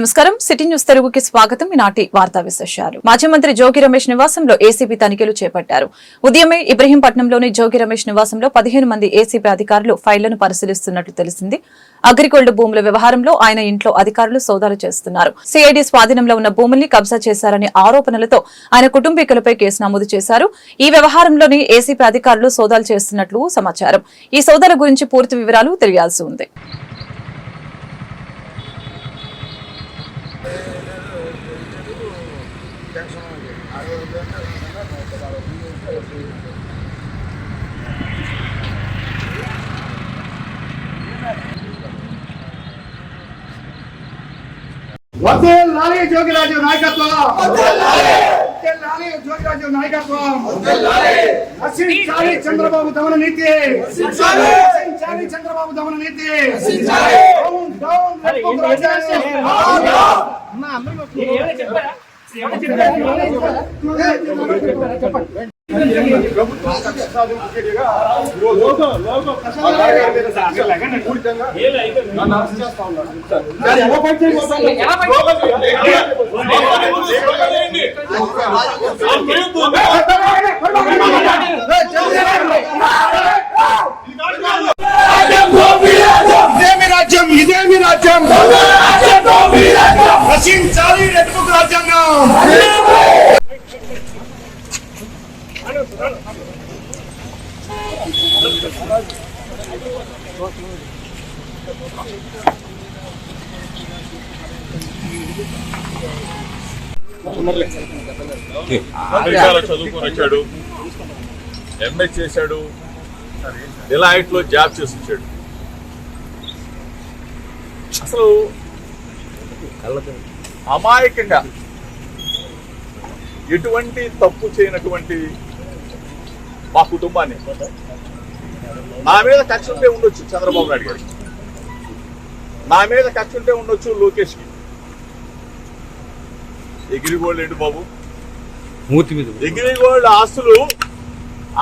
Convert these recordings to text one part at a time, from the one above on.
నమస్కారం. City news తెలుగుకి స్వాగతం. ఈనాటి వార్తా విశేషాలు. మాజీ మంత్రి జోగి రమేష్ నివాసంలో ఏసీబీ తనిఖీలు చేపట్టారు. ఉదయమే ఇబ్రహీంపట్నంలోని జోగి రమేష్ నివాసంలో 15 మంది ఏసీబీ అధికారులు ఫైళ్లను పరిశీలిస్తున్నట్లు తెలిసింది. అగ్రిగోల్డ్ భూముల వ్యవహారంలో ఆయన ఇంట్లో అధికారులు సోదాలు చేస్తున్నారు. సిఐడి స్వాధీనంలో ఉన్న భూముల్ని కబ్జా చేశారనే ఆరోపణలతో ఆయన కుటుంబీకులపై కేసు నమోదు చేశారు. ఈ వ్యవహారంలోని ఏసీబీ అధికారులు సోదాలు చేస్తున్నట్లు సమాచారం. ఈ సోదాల గురించి పూర్తి వివరాలు తెలియాల్సి ఉంది. వర్ధిల్లాలి జోగిరాజు నాయకత్వం, వర్ధిల్లాలి జోగిరాజు నాయకత్వం, నశించాలి చంద్రబాబు దమన నీతి, నశించాలి చంద్రబాబు దమన నీతి, డౌన్ డౌన్ ఇదేమి రాజ్యం, నశించాలి రెడ్ బుక్ రాజ్యాంగం. చదువుకొని వచ్చాడు, ఎంఏ చేశాడు, డిలైట్ లో జాబ్ చేసి వచ్చాడు. అసలు అమాయకంగా ఎటువంటి తప్పు చేయనటువంటి మా కుటుంబాన్ని నా మీద కక్ష ఉంటే ఉండొచ్చు చంద్రబాబు నాయుడు గారికి, నా మీద కక్ష ఉంటే ఉండొచ్చు లోకేష్కి. ఎగిరిగోల్డ్ ఏంటి బాబు, ఎగిరిగోల్డ్ ఆస్తులు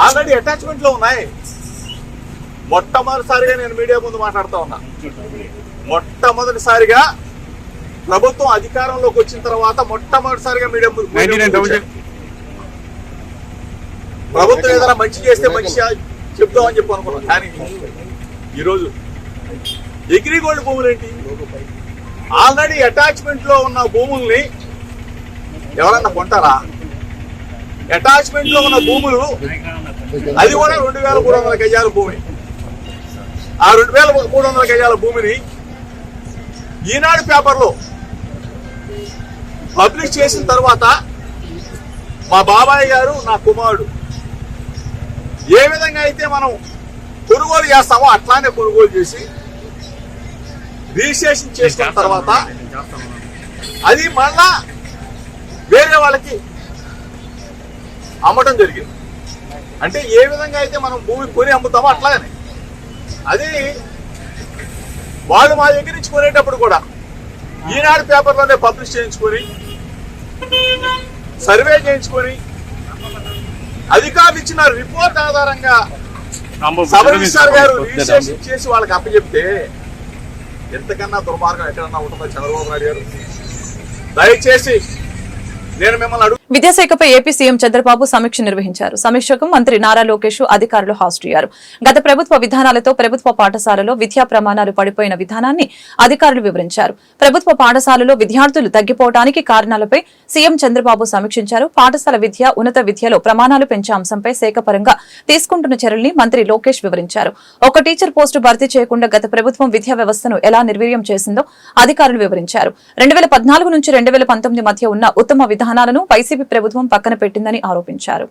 ఆల్రెడీ అటాచ్మెంట్ లో ఉన్నాయి. మొట్టమొదటిసారిగా నేను మీడియా ముందు మాట్లాడుతూ ఉన్నా. మొట్టమొదటిసారిగా ప్రభుత్వం అధికారంలోకి వచ్చిన తర్వాత మొట్టమొదటిసారిగా మీడియా ముందు ప్రభుత్వం ఏదైనా మంచి చేస్తే మంచి చెప్తామని చెప్పి అనుకున్నాం. కానీ ఈరోజు అగ్రిగోల్డ్ భూములు ఏంటి, ఆల్రెడీ అటాచ్మెంట్ లో ఉన్న భూముల్ని ఎవరన్నా కొంటారా? అటాచ్మెంట్ లో ఉన్న భూములు అది కూడా 2300 గజాల భూమి. ఆ 2300 గజాల భూమిని ఈనాడు పేపర్లో పబ్లిష్ చేసిన తర్వాత మా బాబాయ్ గారు, నా కుమారుడు ఏ విధంగా అయితే మనం కొనుగోలు చేస్తామో అట్లానే కొనుగోలు చేసి రిజిస్ట్రేషన్ చేసిన తర్వాత అది మళ్ళా వేరే వాళ్ళకి అమ్మటం జరిగింది. అంటే ఏ విధంగా అయితే మనం భూమి కొని అమ్ముతామో అట్లాగనే అది వాళ్ళు మా దగ్గర నుంచి కొనేటప్పుడు కూడా ఈనాడు పేపర్లోనే పబ్లిష్ చేయించుకొని సర్వే చేయించుకొని అధికారులు ఇచ్చిన రిపోర్ట్ ఆధారంగా సబ్ రిజిస్ట్రార్ గారు రిజిస్ట్రేషన్ చేసి వాళ్ళకి అప్పచెప్తే ఎంతకన్నా దుర్మార్గం ఎక్కడన్నా ఉంటుందో చంద్రబాబు నాయుడు గారు. దయచేసి నేను మిమ్మల్ని విద్యాశాఖపై ఏపీ సీఎం చంద్రబాబు సమీక్ష నిర్వహించారు. సమీక్షకు మంత్రి నారా లోకేష్ అధికారులు హాజరయ్యారు. గత ప్రభుత్వ విధానాలతో ప్రభుత్వ పాఠశాలలో విద్యా ప్రమాణాలు పడిపోయిన విధానాన్ని అధికారులు వివరించారు. ప్రభుత్వ పాఠశాలలో విద్యార్థులు తగ్గిపోవడానికి కారణాలపై సీఎం చంద్రబాబు సమీక్షించారు. పాఠశాల విద్య, ఉన్నత విద్యలో ప్రమాణాలు పెంచే అంశంపై శాఖపరంగా తీసుకుంటున్న చర్యల్ని మంత్రి లోకేష్ వివరించారు. ఒక టీచర్ పోస్టు భర్తీ చేయకుండా గత ప్రభుత్వం విద్యా వ్యవస్థను ఎలా నిర్వీర్యం చేసిందో అధికారులు వివరించారు. 2014 నుంచి 2019 మధ్య ఉన్న ఉత్తమ విధానాలను వైసీపీ ప్రభుత్వం పక్కన పెట్టిందని ఆరోపించారు.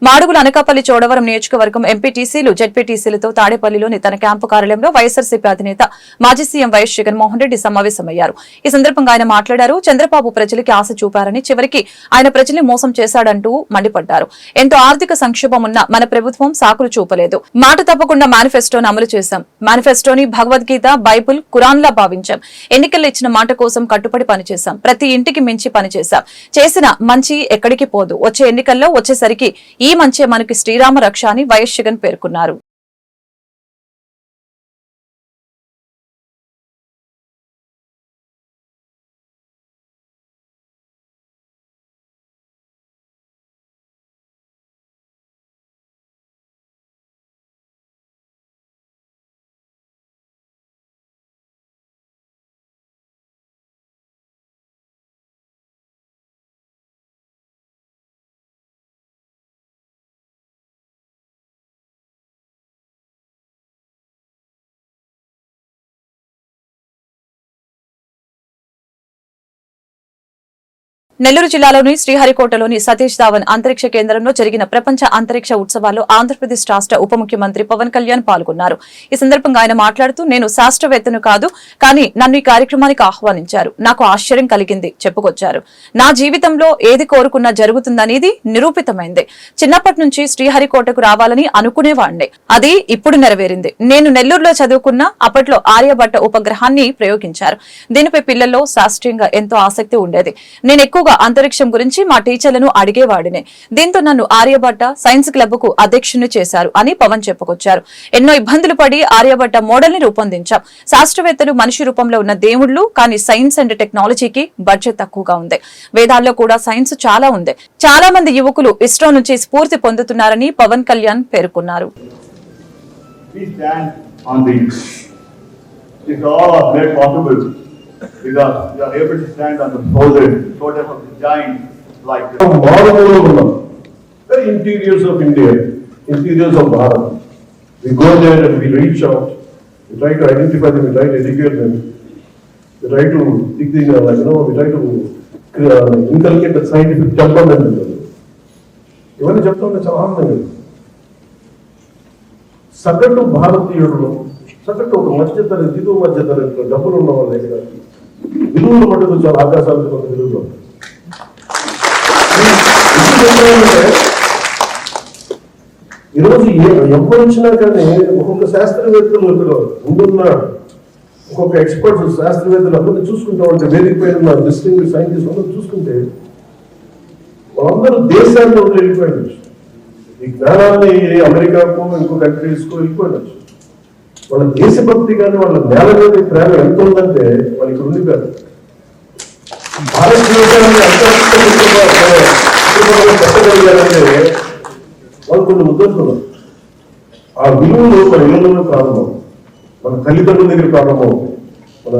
మాడుగుల అనకాపల్లి చోడవరం నియోజకవర్గం ఎంపీటీసీలు జెడ్పీటీసీలతో తాడేపల్లిలోని తన క్యాంపు కార్యాలయంలో వైఎస్ఆర్సీపీ అధినేత మాజీ సీఎం వైఎస్ జగన్మోహన్ రెడ్డి సమావేశమయ్యారు. ఈ సందర్భంగా ఆయన మాట్లాడారు. చంద్రబాబు ప్రజలకి ఆశ చూపారని, చివరికి ఆయన ప్రజల్ని మోసం చేశాడంటూ మండిపడ్డారు. ఎంతో ఆర్థిక సంక్షోభం ఉన్న మన ప్రభుత్వం సాకులు చూపలేదు. మాట తప్పకుండా మేనిఫెస్టోను అమలు చేశాం. మేనిఫెస్టోని భగవద్గీత, బైబుల్, ఖురాన్లా భావించాం. ఎన్నికల్లో ఇచ్చిన మాట కోసం కట్టుబడి పనిచేశాం. ప్రతి ఇంటికి మించి పనిచేశాం. చేసిన మంచి ఎక్కడికి పోదు. వచ్చే ఎన్నికల్లో వచ్చేసరికి ఈ మంచే మనకి శ్రీరామ రక్ష అని వైఎస్ జగన్ పేర్కొన్నారు. నెల్లూరు జిల్లాలోని శ్రీహరికోటలోని సతీష్ ధావన్ అంతరిక్ష కేంద్రంలో జరిగిన ప్రపంచ అంతరిక్ష ఉత్సవాల్లో ఆంధ్రప్రదేశ్ రాష్ట్ర ఉప ముఖ్యమంత్రి పవన్ కళ్యాణ్ పాల్గొన్నారు. ఈ సందర్భంగా ఆయన మాట్లాడుతూ, నేను శాస్త్రవేత్తను కాదు, కానీ నన్ను ఈ కార్యక్రమానికి ఆహ్వానించారు. నాకు ఆశ్చర్యం కలిగింది చెప్పుకొచ్చారు. నా జీవితంలో ఏది కోరుకున్నా జరుగుతుందనేది నిరూపితమైంది. చిన్నప్పటి నుంచి శ్రీహరికోటకు రావాలని అనుకునేవాడిని. అది ఇప్పుడు నెరవేరింది. నేను నెల్లూరులో చదువుకున్న అప్పట్లో ఆర్యభట్ట ఉపగ్రహాన్ని ప్రయోగించారు. దీనిపై పిల్లల్లో శాస్త్రీయంగా ఎంతో ఆసక్తి ఉండేది. నేను ఎక్కువగా అంతరిక్షం గురించి మా టీచర్లను అడిగేవాడిని. దీంతో నన్ను ఆర్యభట్ట సైన్స్ క్లబ్ కు అధ్యక్షుని చేశారు అని పవన్ చెప్పుకొచ్చారు. ఎన్నో ఇబ్బందులు పడి ఆర్యభట్ట మోడల్ ని రూపొందించాం. శాస్త్రవేత్తలు మనిషి రూపంలో ఉన్న దేవుళ్లు, కానీ సైన్స్ అండ్ టెక్నాలజీకి బడ్జెట్ తక్కువగా ఉంది. వేదాల్లో కూడా సైన్స్ చాలా ఉంది. చాలా మంది యువకులు ఇస్రో నుంచి స్ఫూర్తి పొందుతున్నారని పవన్ కళ్యాణ్ పేర్కొన్నారు. Because you are able to stand on the shoulders of the giant like this. Very interiors of India, interiors of Bharat. We go there and we reach out. We try to identify them. We try to educate them. We try to dig the, we try to inculcate the scientific temperament in them. ఇవన్నీ చెప్తుంటే చాలా ఆనందంగా సగటు భారతీయుడు సగటు ఒక మధ్యతరగతి దిగువ మధ్యతరగతి డబ్బులు ఉన్న వాళ్ళ దగ్గర విలువలు మటుకు చాలా ఆకాశాలకు కొంత విలువలు ఉంటాయి. ఈరోజు ఎవరు వచ్చినా కానీ ఒక్కొక్క శాస్త్రవేత్తలు ఇక్కడ ఉంటున్న ఒక్కొక్క ఎక్స్పర్ట్స్ శాస్త్రవేత్తలు అందరినీ చూసుకుంటా ఉంటే వేదిక పైన డిస్టింగ్విష్ సైంటిస్ట్ అందరూ చూసుకుంటే వాళ్ళందరూ దేశాన్ని వదిలి వెళ్ళిపోయినచ్చు. ఈ జ్ఞానాన్ని అమెరికాకు ఇంకో కంట్రీస్కు వెళ్ళిపోయినచ్చు. వాళ్ళ దేశభక్తి కానీ వాళ్ళ నేల మీద ప్రేమ ఎంత ఉందంటే వాళ్ళకి ఉండిపోయారు. భారతదేశాన్ని పెట్టగలిగారంటే వాళ్ళు కొన్ని ఉద్దేశులు. ఆ విలువలు మన ఇళ్లలో ప్రారంభం, మన తల్లిదండ్రుల దగ్గర ప్రారంభం, మన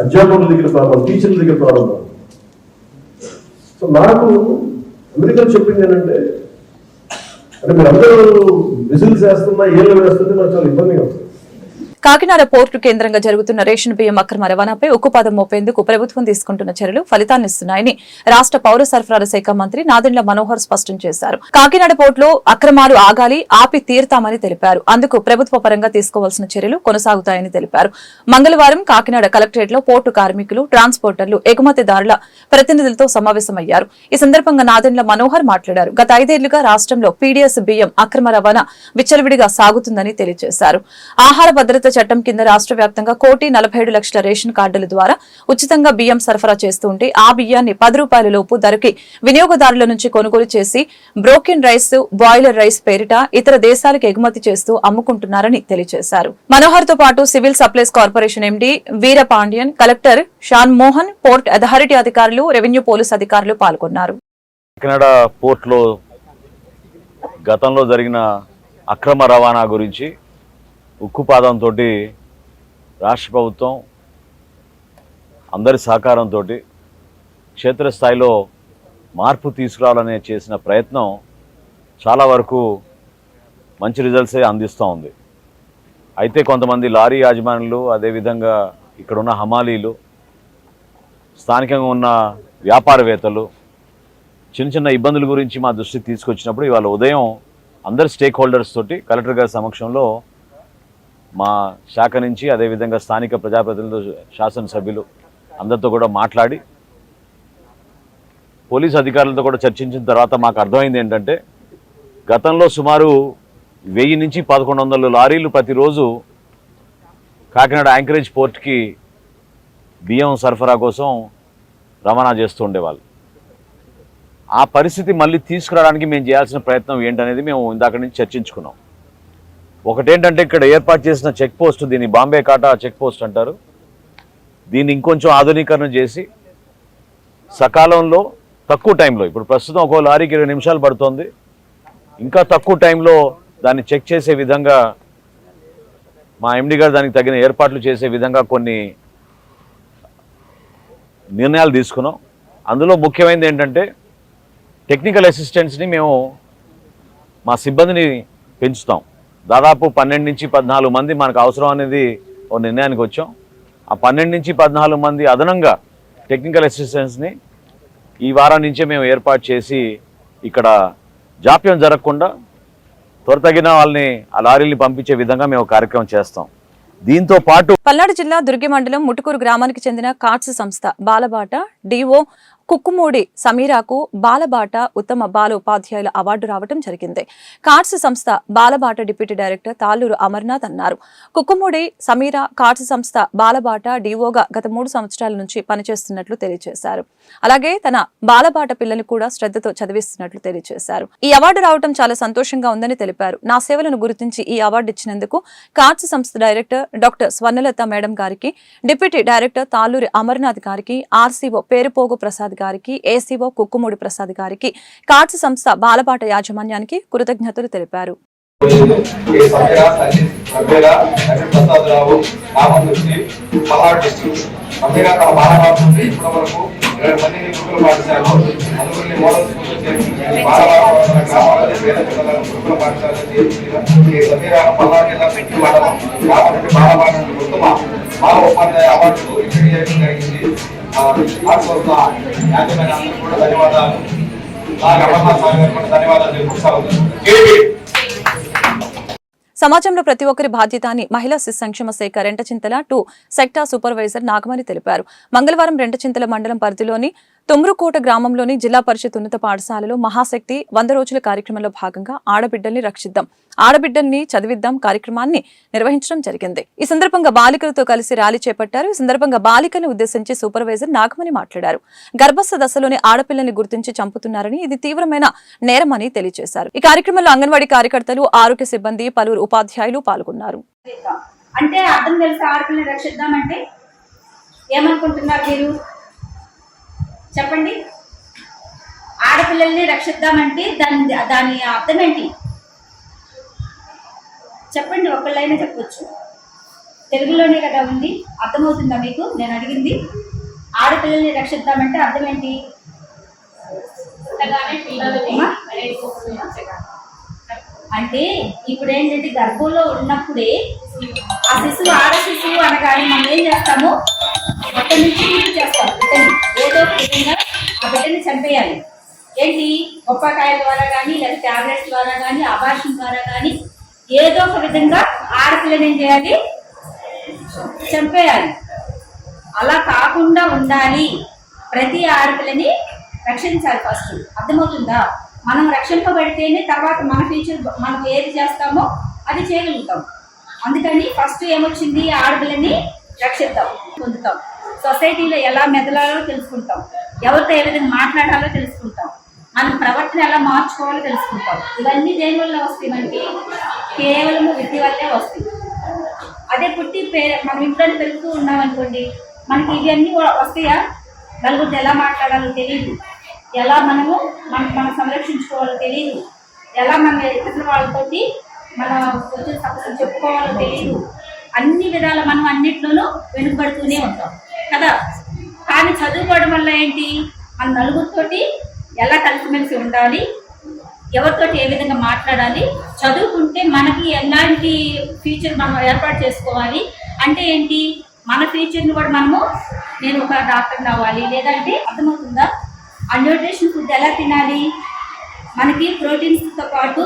అధ్యాపకుల దగ్గర ప్రారంభం, టీచర్ల దగ్గర ప్రారంభం. సో నాకు అమెరికా చెప్పింది ఏంటంటే, అంటే మీరు అందరూ విజిల్స్ వేస్తున్నా ఏళ్ళు వేస్తుంటే నాకు చాలా ఇబ్బందిగా వస్తుంది. కాకినాడ పోర్టు కేంద్రంగా జరుగుతున్న రేషన్ బియ్యం అక్రమ రవాణాపై ఉక్కుపాదం మోపేందుకు ప్రభుత్వం తీసుకుంటున్న చర్యలు ఫలితాన్నిస్తున్నాయని రాష్ట్ర పౌర సరఫరాల శాఖ మంత్రి నాదెండ్ల మనోహర్ స్పష్టం చేశారు. కాకినాడ పోర్టులో అక్రమాలు ఆగాలి, ఆపి తీరుతామని తెలిపారు. అందుకు ప్రభుత్వ పరంగా తీసుకోవాల్సిన చర్యలు కొనసాగుతాయని తెలిపారు. మంగళవారం కాకినాడ కలెక్టరేట్ లో పోర్టు కార్మికులు, ట్రాన్స్పోర్టర్లు, ఎగుమతిదారుల ప్రతినిధులతో సమావేశమయ్యారు. ఈ సందర్భంగా నాదెండ్ల మనోహర్ మాట్లాడారు. గత 5 ఏళ్లుగా రాష్ట్రంలో పీడీఎస్ బియ్యం అక్రమ రవాణా విచ్చలవిడిగా సాగుతుందని తెలియజేశారు. ఆహార భద్రత చట్టం కింద రాష్ట్ర వ్యాప్తంగా 1,47,00,000 రేషన్ కార్డుల ద్వారా ఉచితంగా బియ్యం సరఫరా చేస్తుంటే ఆ బియ్యాన్ని 10 రూపాయల లోపు ధరకి వినియోగదారుల నుంచి కొనుగోలు చేసి బ్రోకెన్ రైస్, బాయిలర్ రైస్ పేరిట ఇతర దేశాలకు ఎగుమతి చేస్తూ అమ్ముకుంటున్నారని తెలియజేశారు. మనోహర్ తో పాటు civil supplies corporation MD Veerapandian, collector Shan Mohan, port authority అధికారులు, రెవెన్యూ పోలీస్ అధికారులు పాల్గొన్నారు. కాకినాడ పోర్టులో గతంలో జరిగిన అక్రమ రవాణా గురించి ఉక్కుపాదంతో రాష్ట్ర ప్రభుత్వం అందరి సహకారంతో క్షేత్రస్థాయిలో మార్పు తీసుకురావాలనే చేసిన ప్రయత్నం చాలా వరకు మంచి రిజల్ట్సే అందిస్తూ ఉంది. అయితే కొంతమంది లారీ యాజమానులు, అదేవిధంగా ఇక్కడున్న హమాలీలు, స్థానికంగా ఉన్న వ్యాపారవేత్తలు చిన్న చిన్న ఇబ్బందుల గురించి మా దృష్టికి తీసుకొచ్చినప్పుడు ఇవాళ ఉదయం అందరు స్టేక్ హోల్డర్స్ తోటి కలెక్టర్ గారి సమక్షంలో మా శాఖ నుంచి అదేవిధంగా స్థానిక ప్రజాప్రతినిధులు, శాసనసభ్యులు అందరితో కూడా మాట్లాడి పోలీస్ అధికారులతో కూడా చర్చించిన తర్వాత మాకు అర్థమైంది ఏంటంటే గతంలో సుమారు 1000 నుంచి 1100 లారీలు ప్రతిరోజు కాకినాడ యాంకరేజ్ పోర్ట్కి బియ్యం సరఫరా కోసం రవాణా చేస్తూ ఉండేవాళ్ళు. ఆ పరిస్థితి మళ్ళీ తీసుకురావడానికి మేము చేయాల్సిన ప్రయత్నం ఏంటనేది మేము ఇందాక నుంచి చర్చించుకున్నాం. ఒకటేంటంటే ఇక్కడ ఏర్పాటు చేసిన చెక్ పోస్ట్, దీన్ని బాంబే కాటా చెక్ పోస్ట్ అంటారు, దీన్ని ఇంకొంచెం ఆధునీకరణ చేసి సకాలంలో తక్కువ టైంలో, ఇప్పుడు ప్రస్తుతం ఒక్కో లారీకి 20 నిమిషాలు పడుతుంది, ఇంకా తక్కువ టైంలో దాన్ని చెక్ చేసే విధంగా మా ఎండి గారు దానికి తగిన ఏర్పాట్లు చేసే విధంగా కొన్ని నిర్ణయాలు తీసుకున్నాం. అందులో ముఖ్యమైనది ఏంటంటే టెక్నికల్ అసిస్టెంట్స్ని మేము మా సిబ్బందిని పెంచుతాం. దాదాపు 12 నుంచి 14 మంది మనకు అవసరం అనేది ఒక నిర్ణయానికి వచ్చాం. ఆ 12 నుంచి 14 మంది అదనంగా టెక్నికల్ అసిస్టెంట్స్ని ఈ వారం నుంచే మేము ఏర్పాటు చేసి ఇక్కడ జాప్యం జరగకుండా త్వరతగిన వాళ్ళని ఆ లారీని పంపించే విధంగా మేము కార్యక్రమం చేస్తాం. దీంతో పాటు పల్నాడు జిల్లా దుర్గి మండలం ముటుకూరు గ్రామానికి చెందిన కార్డ్స్ సంస్థ బాలబాట డిఓ కుక్కుమూడి సమీరాకు బాలబాట ఉత్తమ బాల ఉపాధ్యాయుల అవార్డు రావడం జరిగింది. కార్డ్స్ సంస్థ బాలబాట డిప్యూటీ డైరెక్టర్ తాళ్ళూరు అమర్నాథ్ అన్నారు. కుక్కుమూడి సమీరా కార్డ్స్ సంస్థ బాలబాట డిఓగా గత 3 సంవత్సరాల నుంచి పనిచేస్తున్నట్లు తెలియజేశారు. అలాగే తన బాలబాట పిల్లల్ని కూడా శ్రద్ధతో చదివిస్తున్నట్లు తెలియజేశారు. ఈ అవార్డు రావడం చాలా సంతోషంగా ఉందని తెలిపారు. నా సేవలను గుర్తించి ఈ అవార్డు ఇచ్చినందుకు కార్డ్స్ సంస్థ డైరెక్టర్ డాక్టర్ స్వర్ణలత మేడం గారికి, డిప్యూటీ డైరెక్టర్ తాళ్ళూరి అమర్నాథ్ గారికి, ఆర్సీఓ పేరుపోగు ప్రసాద్ గారికి, ఏసీఓ కుక్కుమూడి ప్రసాద్ గారికి, కార్డ్స్ సంస్థ బాలబాట యాజమాన్యానికి కృతజ్ఞతలు తెలిపారు. సమాజంలో ప్రతి ఒక్కరి బాధ్యత అని మహిళా శిశు సంక్షేమ శాఖ రెంటచింతల 2 సెక్టార్ సూపర్వైజర్ నాగమణి తెలిపారు. మంగళవారం రెంటచింతల మండలం పరిధిలోని తుమ్రుకోట గ్రామంలోని జిల్లా పరిషత్ ఉన్నత పాఠశాలలో మహాశక్తి 100 రోజుల కార్యక్రమంలో భాగంగా ఆడబిడ్డల్ని రక్షిద్దాం, ఆడబిడ్డల్ని చదివిద్దాం కార్యక్రమాన్ని నిర్వహించడం జరిగింది. ఈ సందర్భంగా బాలికలతో కలిసి ర్యాలీ చేపట్టారు. ఈ సందర్భంగా బాలికలను ఉద్దేశించి సూపర్వైజర్ నాగమణి మాట్లాడారు. గర్భస్థ దశలోని ఆడపిల్లల్ని గుర్తించి చంపుతున్నారని, ఇది తీవ్రమైన నేరమని తెలియజేశారు. ఈ కార్యక్రమంలో అంగన్వాడీ కార్యకర్తలు, ఆరోగ్య సిబ్బంది, పలువురు ఉపాధ్యాయులు పాల్గొన్నారు. అంటే అర్థం తెలిసి ఆడపిల్లని రక్షిద్దామంటే ఏమనుకుంటున్నారు మీరు చెప్పండి? ఆడపిల్లల్ని రక్షిద్దామంటే దాని అర్థం ఏంటి చెప్పండి? ఒకళ్ళైనా చెప్పొచ్చు, తెలుగులోనే కదా ఉంది, అర్థమవుతుందా మీకు? నేను అడిగింది ఆడపిల్లల్ని రక్షిద్దామంటే అర్థం ఏంటి? అంటే ఇప్పుడు ఏంటంటే గర్భంలో ఉన్నప్పుడే ఆ శిశువు, ఆడ శిశువు అనగానే మనం ఏం చేస్తాము? అక్కడి నుంచి పూర్తి చేస్తాం. బిడ్డని ఏదో ఒక విధంగా ఆ బిడ్డని చంపేయాలి. ఏంటి? కొబ్బరికాయల ద్వారా కానీ, లేదా టాబ్లెట్స్ ద్వారా కానీ, అబార్షన్ ద్వారా కానీ ఏదో ఒక విధంగా ఆడపిల్లని ఏం చేయాలి? చంపేయాలి. అలా కాకుండా ఉండాలి. ప్రతి ఆడపిల్లని రక్షించాలి ఫస్ట్. అర్థమవుతుందా? మనం రక్షింపబడితేనే తర్వాత మన ఫ్యూచర్ మనం ఏది చేస్తామో అది చేయగలుగుతాం. అందుకని ఫస్ట్ ఏమొచ్చింది? ఆడపిల్లని రక్షిద్దాం, పొందుతాం. సొసైటీలో ఎలా మెదలాలో తెలుసుకుంటాం, ఎవరితో ఏ విధంగా మాట్లాడాలో తెలుసుకుంటాం, మన ప్రవర్తన ఎలా మార్చుకోవాలో తెలుసుకుంటాం. ఇవన్నీ దేని వల్ల వస్తాయి? మనకి కేవలము విద్య వల్లే వస్తాయి. అదే పుట్టి మనం ఇంట్లోనే పెరుగుతూ ఉన్నాం అనుకోండి, మనకి ఇవన్నీ వస్తాయా? నలుగురితో ఎలా మాట్లాడాలో తెలియదు, ఎలా మనము మనం సంరక్షించుకోవాలో తెలియదు, ఎలా మన ఇతర వాళ్ళతోటి మన వచ్చిన సమస్యలు చెప్పుకోవాలో తెలియదు. అన్ని విధాల మనం అన్నిట్లోనూ వెనుకబడుతూనే ఉంటాం కదా. కానీ చదువుకోవడం వల్ల ఏంటి? మన నలుగురితోటి ఎలా కలిసిమెలిసి ఉండాలి, ఎవరితోటి ఏ విధంగా మాట్లాడాలి, చదువుకుంటే మనకి ఎలాంటి ఫ్యూచర్ మనం ఏర్పాటు చేసుకోవాలి. అంటే ఏంటి? మన ఫ్యూచర్ని కూడా మనము, నేను ఒక డాక్టర్ని అవ్వాలి, లేదంటే అర్థమవుతుందా? ఆ న్యూట్రిషన్ ఫుడ్ ఎలా తినాలి? మనకి ప్రోటీన్స్తో పాటు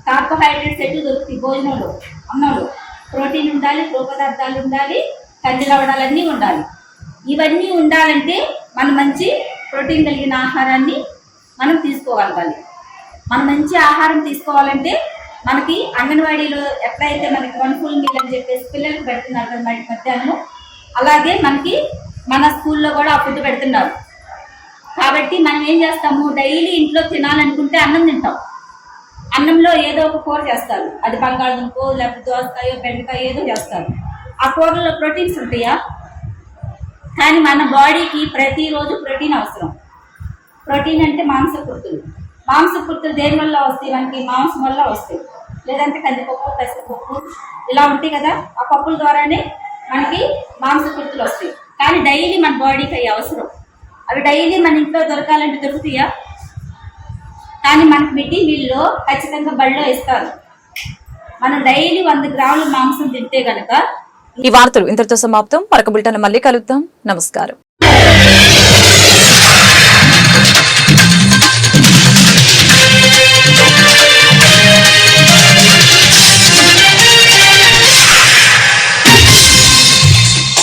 కార్బోహైడ్రేట్స్ ఎటు దొరుకుతాయి భోజనంలో, అన్నంలో. ప్రోటీన్ ఉండాలి, పదార్థాలు ఉండాలి, కంది లవణాలన్నీ ఉండాలి. ఇవన్నీ ఉండాలంటే మనం మంచి ప్రోటీన్ కలిగిన ఆహారాన్ని మనం తీసుకోగలగాలి. మనం మంచి ఆహారం తీసుకోవాలంటే మనకి అంగన్వాడీలో ఎట్లయితే మనకి 1 full meal అని చెప్పేసి పిల్లలకు పెడుతున్నారు కదా మధ్యాహ్నం, అలాగే మనకి మన స్కూల్లో కూడా ఆ ఫుడ్ పెడుతున్నారు. కాబట్టి మనం ఏం చేస్తాము, డైలీ ఇంట్లో తినాలనుకుంటే అన్నం తింటాం. అన్నంలో ఏదో ఒక కూర చేస్తారు, అది బంగాళదుంపో లేకపోతే దోసకాయో బెండకాయ ఏదో చేస్తారు. ఆ కూరలో ప్రోటీన్స్ ఉంటాయా? కానీ మన బాడీకి ప్రతిరోజు ప్రోటీన్ అవసరం. ప్రోటీన్ అంటే మాంసకృతులు. మాంసకృతులు దేని వల్ల వస్తాయి? మనకి మాంసం వల్ల వస్తాయి, లేదంటే కందిపప్పు, పెసరపప్పు ఇలా ఉంటాయి కదా, ఆ పప్పుల ద్వారానే మనకి మాంసకృతులు వస్తాయి. కానీ డైలీ మన బాడీకి అవి అవసరం. అవి డైలీ మన ఇంట్లో దొరకాలంటే దొరుకుతాయా? కానీ మనకి మిడ్డీ మీల్లో ఖచ్చితంగా బళ్ళో ఇస్తారు. మనం డైలీ 100 గ్రాముల మాంసం తింటే గనక. ఈ వార్తలు ఇంతటితో సమాప్తం. మరొక బులెటిన్ మళ్ళీ కలుద్దాం. నమస్కారం.